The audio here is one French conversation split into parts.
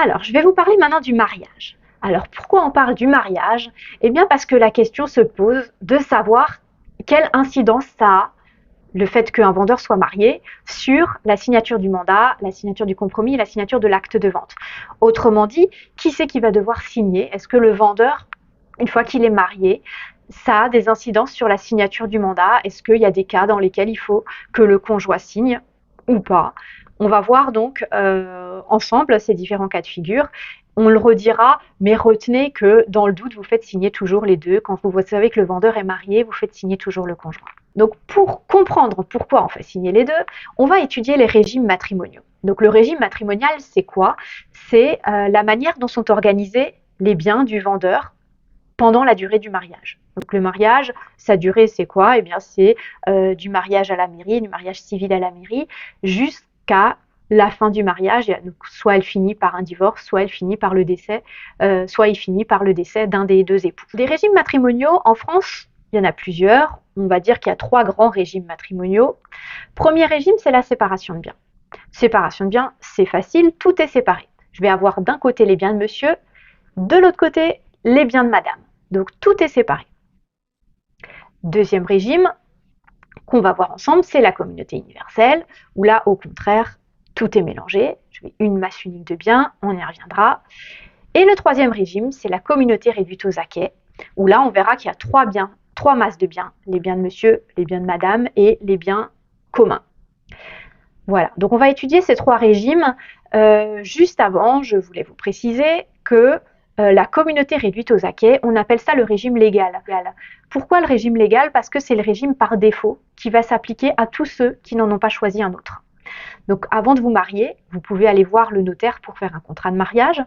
Alors, je vais vous parler maintenant du mariage. Alors, pourquoi on parle du mariage? Eh bien, parce que la question se pose de savoir quelle incidence ça a, le fait qu'un vendeur soit marié, sur la signature du mandat, la signature du compromis et la signature de l'acte de vente. Autrement dit, qui c'est qui va devoir signer? Est-ce que le vendeur, une fois qu'il est marié, ça a des incidences sur la signature du mandat? Est-ce qu'il y a des cas dans lesquels il faut que le conjoint signe ou pas? On va voir donc ensemble ces différents cas de figure. On le redira, mais retenez que dans le doute, vous faites signer toujours les deux. Quand vous savez que le vendeur est marié, vous faites signer toujours le conjoint. Donc pour comprendre pourquoi on fait signer les deux, on va étudier les régimes matrimoniaux. Donc le régime matrimonial, c'est quoi? C'est la manière dont sont organisés les biens du vendeur pendant la durée du mariage. Donc le mariage, sa durée, c'est quoi? Eh bien, c'est du mariage à la mairie, du mariage civil à la mairie, jusqu'à la fin du mariage. Donc, soit elle finit par un divorce, soit elle finit par le décès, soit il finit par le décès d'un des deux époux. Des régimes matrimoniaux, en France, il y en a plusieurs. On va dire qu'il y a 3 grands régimes matrimoniaux. Premier régime, c'est la séparation de biens. Séparation de biens, c'est facile, tout est séparé. Je vais avoir d'un côté les biens de monsieur, de l'autre côté les biens de madame. Donc tout est séparé. Deuxième régime qu'on va voir ensemble, c'est la communauté universelle, où là, au contraire, tout est mélangé. Je vais une masse unique de biens, on y reviendra. Et le troisième régime, c'est la communauté réduite aux acquêts, où là, on verra qu'il y a 3 masses de biens, les biens de monsieur, les biens de madame et les biens communs. Voilà, donc on va étudier ces 3 régimes. Juste avant, je voulais vous préciser que la communauté réduite aux acquêts, on appelle ça le régime légal. Pourquoi le régime légal? Parce que c'est le régime par défaut qui va s'appliquer à tous ceux qui n'en ont pas choisi un autre. Donc avant de vous marier, vous pouvez aller voir le notaire pour faire un contrat de mariage.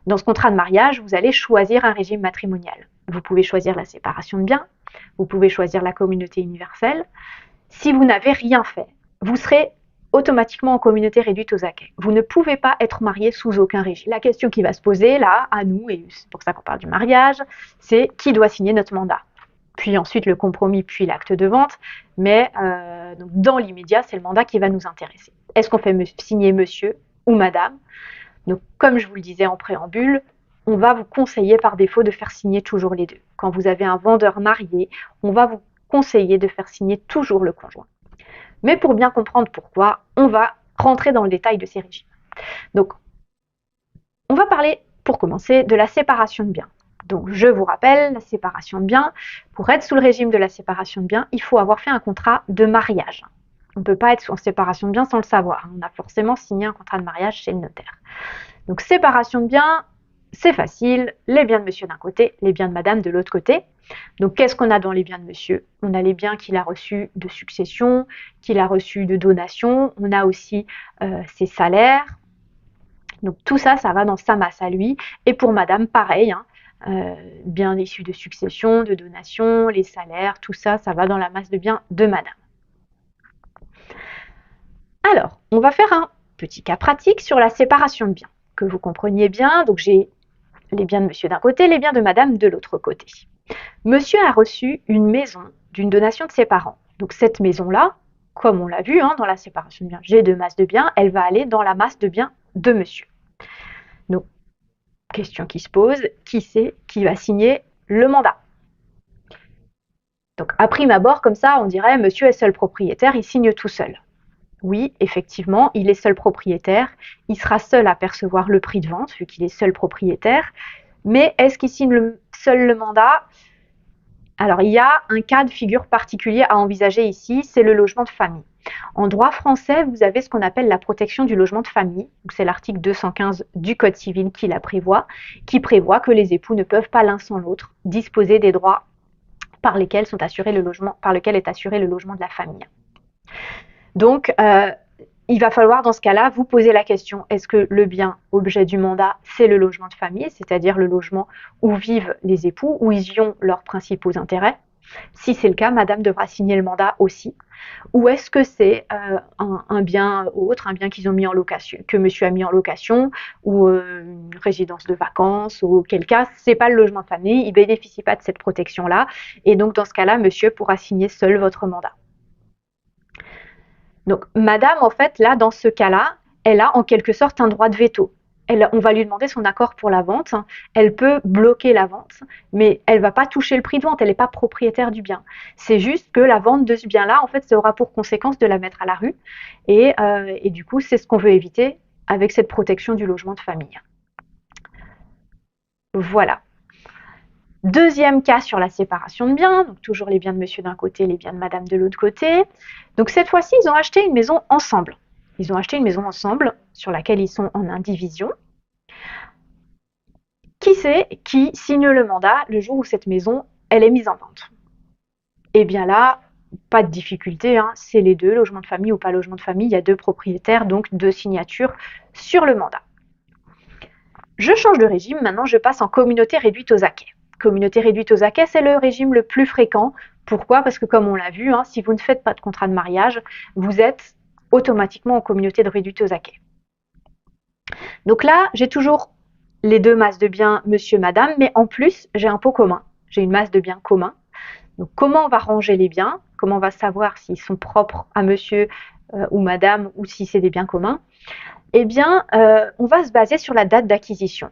Dans ce contrat de mariage, vous allez choisir un régime matrimonial. Vous pouvez choisir la séparation de biens, vous pouvez choisir la communauté universelle. Si vous n'avez rien fait, vous serez automatiquement en communauté réduite aux acquêts. Vous ne pouvez pas être marié sous aucun régime. La question qui va se poser là, à nous, et c'est pour ça qu'on parle du mariage, c'est qui doit signer notre mandat? Puis ensuite le compromis, puis l'acte de vente. Mais donc dans l'immédiat, c'est le mandat qui va nous intéresser. Est-ce qu'on fait signer monsieur ou madame? Donc comme je vous le disais en préambule, on va vous conseiller par défaut de faire signer toujours les deux. Quand vous avez un vendeur marié, on va vous conseiller de faire signer toujours le conjoint. Mais pour bien comprendre pourquoi, on va rentrer dans le détail de ces régimes. Donc, on va parler, pour commencer, de la séparation de biens. Donc, je vous rappelle, la séparation de biens, pour être sous le régime de la séparation de biens, il faut avoir fait un contrat de mariage. On ne peut pas être en séparation de biens sans le savoir. On a forcément signé un contrat de mariage chez le notaire. Donc, séparation de biens, c'est facile. Les biens de monsieur d'un côté, les biens de madame de l'autre côté. Donc, qu'est-ce qu'on a dans les biens de monsieur? On a les biens qu'il a reçus de succession, qu'il a reçus de donation. On a aussi ses salaires. Donc, tout ça, ça va dans sa masse à lui. Et pour madame, pareil, biens issus de succession, de donation, les salaires, tout ça, ça va dans la masse de biens de madame. Alors, on va faire un petit cas pratique sur la séparation de biens. Que vous compreniez bien, donc j'ai les biens de monsieur d'un côté, les biens de madame de l'autre côté. Monsieur a reçu une maison d'une donation de ses parents. Donc cette maison-là, comme on l'a vu dans la séparation de biens, j'ai 2 masses de biens, elle va aller dans la masse de biens de monsieur. Donc, question qui se pose, qui c'est qui va signer le mandat? Donc à prime abord, comme ça, on dirait monsieur est seul propriétaire, il signe tout seul. Oui, effectivement, il est seul propriétaire, il sera seul à percevoir le prix de vente, vu qu'il est seul propriétaire. Mais est-ce qu'il signe seul le mandat? Alors, il y a un cas de figure particulier à envisager ici, c'est le logement de famille. En droit français, vous avez ce qu'on appelle la protection du logement de famille. C'est l'article 215 du Code civil qui la prévoit, qui prévoit que les époux ne peuvent pas l'un sans l'autre disposer des droits par lesquels est assuré le logement de la famille. Donc, il va falloir dans ce cas-là vous poser la question, est-ce que le bien objet du mandat, c'est le logement de famille, c'est-à-dire le logement où vivent les époux, où ils y ont leurs principaux intérêts? Si c'est le cas, madame devra signer le mandat aussi. Ou est-ce que c'est un bien autre, un bien qu'ils ont mis en location, que monsieur a mis en location, ou une résidence de vacances, ou auquel cas, c'est pas le logement de famille, il bénéficie pas de cette protection-là, et donc dans ce cas-là, monsieur pourra signer seul votre mandat. Donc, madame, en fait, là, dans ce cas-là, elle a en quelque sorte un droit de veto. on va lui demander son accord pour la vente. Elle peut bloquer la vente, mais elle ne va pas toucher le prix de vente. Elle n'est pas propriétaire du bien. C'est juste que la vente de ce bien-là, en fait, ça aura pour conséquence de la mettre à la rue. Et du coup, c'est ce qu'on veut éviter avec cette protection du logement de famille. Voilà. Deuxième cas sur la séparation de biens, donc toujours les biens de monsieur d'un côté, les biens de madame de l'autre côté. Donc cette fois-ci, ils ont acheté une maison ensemble. Ils ont acheté une maison ensemble sur laquelle ils sont en indivision. Qui c'est qui signe le mandat le jour où cette maison elle est mise en vente? Eh bien là, pas de difficulté, hein, c'est les deux, logement de famille ou pas logement de famille, il y a deux propriétaires, donc deux signatures sur le mandat. Je change de régime, maintenant je passe en communauté réduite aux acquets. Communauté réduite aux acquets, c'est le régime le plus fréquent. Pourquoi? Parce que comme on l'a vu, hein, si vous ne faites pas de contrat de mariage, vous êtes automatiquement en communauté de réduite aux acquets. Donc là, j'ai toujours les deux masses de biens monsieur, madame, mais en plus, j'ai un pot commun. J'ai une masse de biens commun. Donc comment on va ranger les biens? Comment on va savoir s'ils sont propres à monsieur ou madame ou si c'est des biens communs? Eh bien, on va se baser sur la date d'acquisition.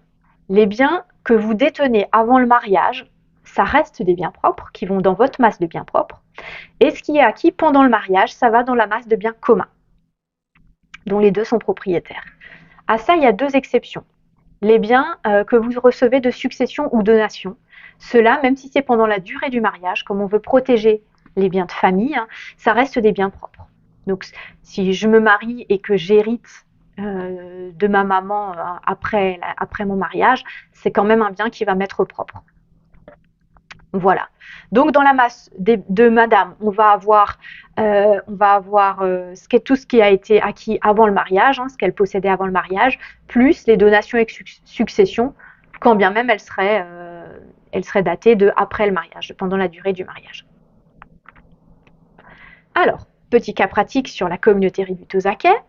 Les biens que vous détenez avant le mariage, ça reste des biens propres qui vont dans votre masse de biens propres. Et ce qui est acquis pendant le mariage, ça va dans la masse de biens communs, dont les deux sont propriétaires. À ça, il y a deux exceptions. Les biens que vous recevez de succession ou donation, ceux-là, même si c'est pendant la durée du mariage, comme on veut protéger les biens de famille, hein, ça reste des biens propres. Donc, si je me marie et que j'hérite de ma maman après mon mariage, c'est quand même un bien qui va m'être propre. Voilà. Donc dans la masse de madame, on va avoir tout ce qui a été acquis avant le mariage, hein, ce qu'elle possédait avant le mariage, plus les donations et successions, quand bien même elles seraient datées de après le mariage, pendant la durée du mariage. Alors, petit cas pratique sur la communauté réduite aux acquets.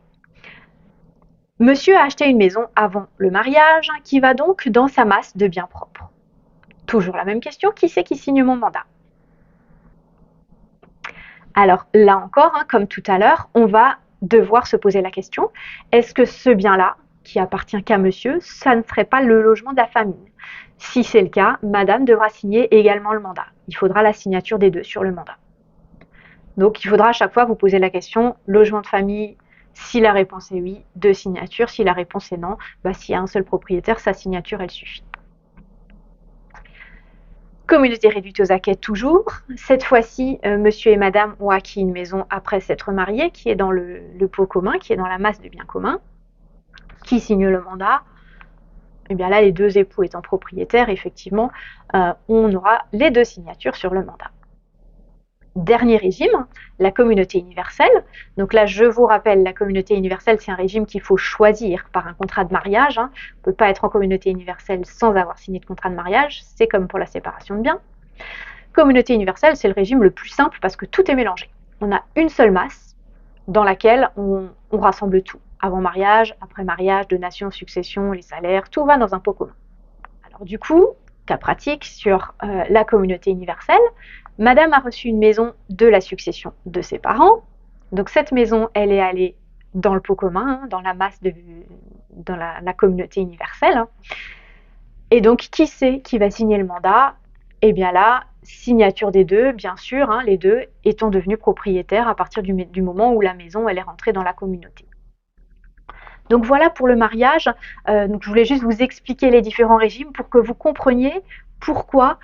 Monsieur a acheté une maison avant le mariage, qui va donc dans sa masse de biens propres. Toujours la même question, qui c'est qui signe mon mandat? Alors là encore, hein, comme tout à l'heure, on va devoir se poser la question, est-ce que ce bien-là, qui appartient qu'à monsieur, ça ne serait pas le logement de la famille? Si c'est le cas, madame devra signer également le mandat. Il faudra la signature des deux sur le mandat. Donc il faudra à chaque fois vous poser la question, logement de famille, si la réponse est oui, deux signatures. Si la réponse est non, s'il y a un seul propriétaire, sa signature, elle suffit. Communauté réduite aux acquets toujours. Cette fois-ci, monsieur et madame ont acquis une maison après s'être mariés, qui est dans le pot commun, qui est dans la masse de biens communs. Qui signe le mandat? Eh bien là, les deux époux étant propriétaires, effectivement, on aura les deux signatures sur le mandat. Dernier régime, la communauté universelle. Donc là, je vous rappelle, la communauté universelle, c'est un régime qu'il faut choisir par un contrat de mariage. On ne peut pas être en communauté universelle sans avoir signé de contrat de mariage. C'est comme pour la séparation de biens. Communauté universelle, c'est le régime le plus simple parce que tout est mélangé. On a une seule masse dans laquelle on rassemble tout. Avant mariage, après mariage, donation, succession, les salaires, tout va dans un pot commun. Alors du coup, cas pratique sur la communauté universelle, madame a reçu une maison de la succession de ses parents. Donc cette maison, elle est allée dans le pot commun, dans la masse dans la communauté universelle. Et donc, qui c'est qui va signer le mandat? Eh bien là, signature des deux, bien sûr, hein, les deux étant devenus propriétaires à partir du moment où la maison, elle est rentrée dans la communauté. Donc voilà pour le mariage. Donc je voulais juste vous expliquer les différents régimes pour que vous compreniez pourquoi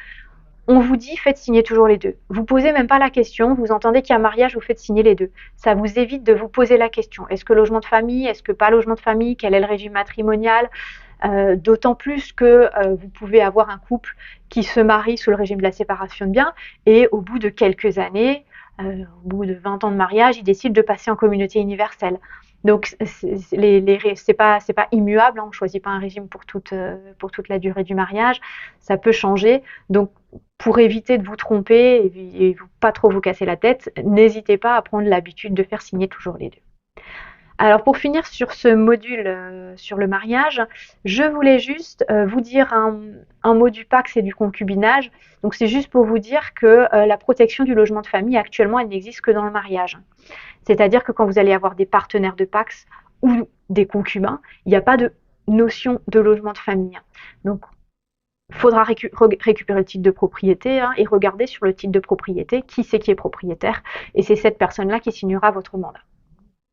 on vous dit faites signer toujours les deux. Vous posez même pas la question, vous entendez qu'il y a mariage, vous faites signer les deux. Ça vous évite de vous poser la question. Est-ce que logement de famille? Est-ce que pas logement de famille? Quel est le régime matrimonial? D'autant plus que vous pouvez avoir un couple qui se marie sous le régime de la séparation de biens et au bout de quelques années, au bout de 20 ans de mariage, ils décident de passer en communauté universelle. Donc c'est pas immuable, hein, on ne choisit pas un régime pour toute la durée du mariage, ça peut changer. Donc pour éviter de vous tromper et pas trop vous casser la tête, n'hésitez pas à prendre l'habitude de faire signer toujours les deux. Alors pour finir sur ce module sur le mariage, je voulais juste vous dire un mot du Pacs et du concubinage. Donc c'est juste pour vous dire que la protection du logement de famille actuellement elle n'existe que dans le mariage. C'est-à-dire que quand vous allez avoir des partenaires de Pacs ou des concubins, il n'y a pas de notion de logement de famille. Donc, il faudra récupérer le titre de propriété et regarder sur le titre de propriété qui c'est qui est propriétaire. Et c'est cette personne-là qui signera votre mandat.